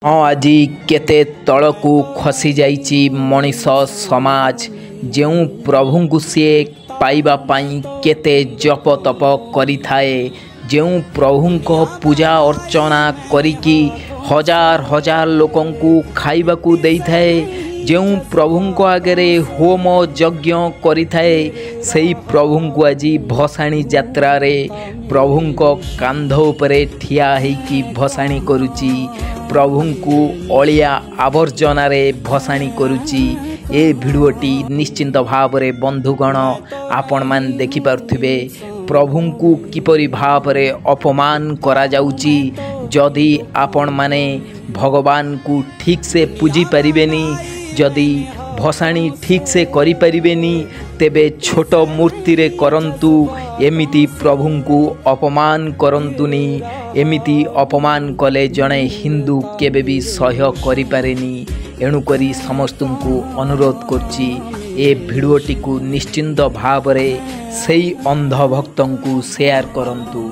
हाँ आजी केते तलकू खसी जाइछि मनीष समाज जो प्रभु को सी पाइबा पाई केते जप तप करिथाए जो प्रभु को पूजा अर्चना करिकी हजार हजार लोकन को खाइबा को देइथाए जो प्रभु को आगे होम यज्ञ करिथाए सही प्रभु को आज भसाणी यात्रा रे प्रभु को कांध उपरे ठिया हेकी भसाणी करुची प्रभु को अलिया आवर्जना रे भसाणी करुची। ए भिडियोटी निश्चिंत भाव रे बंधुगण आपण मान देखि पारुथिबे प्रभु को किपरि भाव रे अपमान करा जाउची। जदि आपण माने भगवान को ठीक से पूजी परिबेनी जदि भसाणी ठीक से करि परिबेनी तेबे छोट मूर्ति रे करंतु एमिति प्रभु को अपमान करंतुनी। एमिति अपमान कले जणे हिंदू केबे भी सह्य करि पारेनी। एणुकरी समस्त को अनुरोध करछि ए भिडियोटी को निश्चिंत भाव रे सेई अंध भक्तों को शेयर करंतु।